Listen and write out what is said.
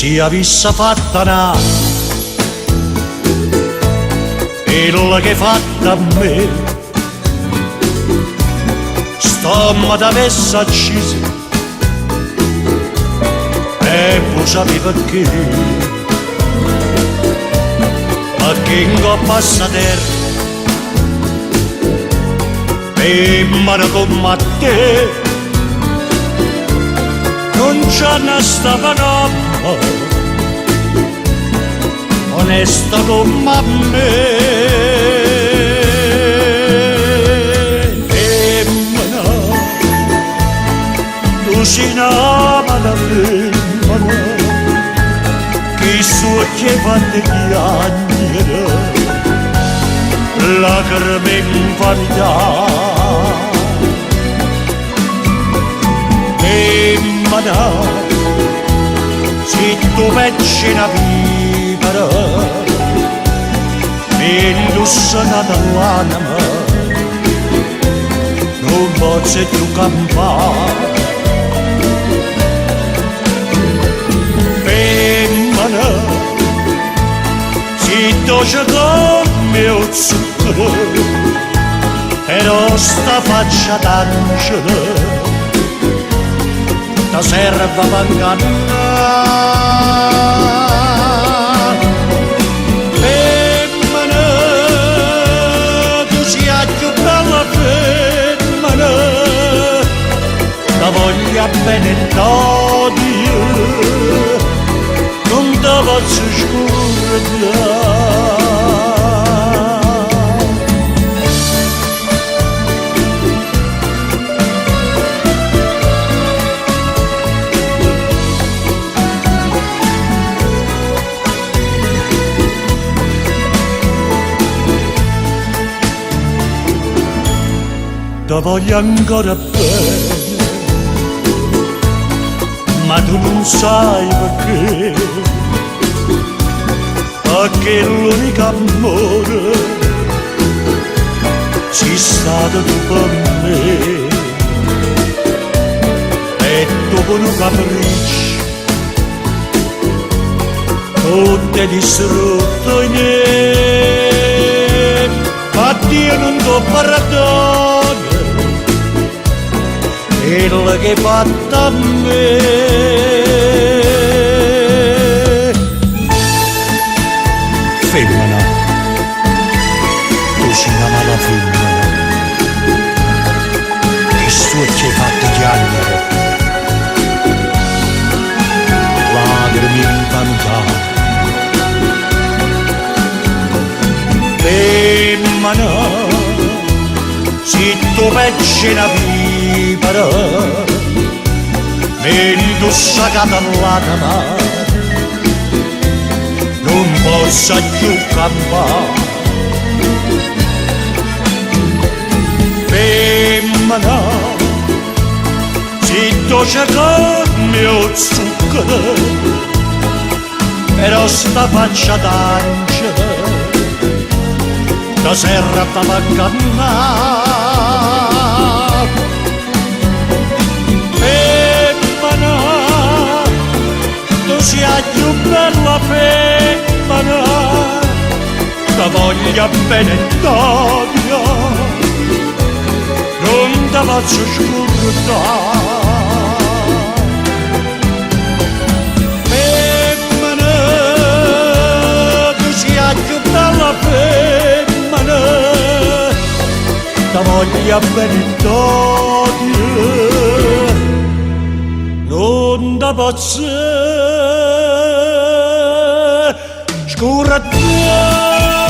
si avesse fatta na quella che hai fatto a me, stomma t'avesse accesa e poi sapevi perché, perché in coppa a terra e mano come a te non c'è una stava onesta come a me. E mana, tu sei una mala femmina che so che fa te piangere, lacrime in vanità. E mana, se tu pensi una vivere indossanata l'anima non posso più campare. Femmina, se dolce come il zucchero e sta faccia d'angelo ta serve a ingannare. Femmina, tu sei la più bella femmina, ta voglia bene t'odio, non te posso scordare. Ti voglio ancora bene, ma tu non sai perché, perché l'unico amore sei stato tu per me. E dopo un capriccio tu ti hai distrutto in me, ma Dio non ti perdono quello che hai fatto a me. Femmina, tu sei una mala femmina che su ci hai fatto piangere, lacrime in vanità. Femmina, se tu pensi una vivere indossata l'anima non posso più campare. Femmina, se dolce come il zucchero però sta faccia d'angelo ta serve a ingannare. Femmina, tu sei la più bella femmina, ta voglia bene t'odio, non te posso scordare. Femmina, tu sei la più bella femmina, ta voglia bene t'odio, non te posso scordare.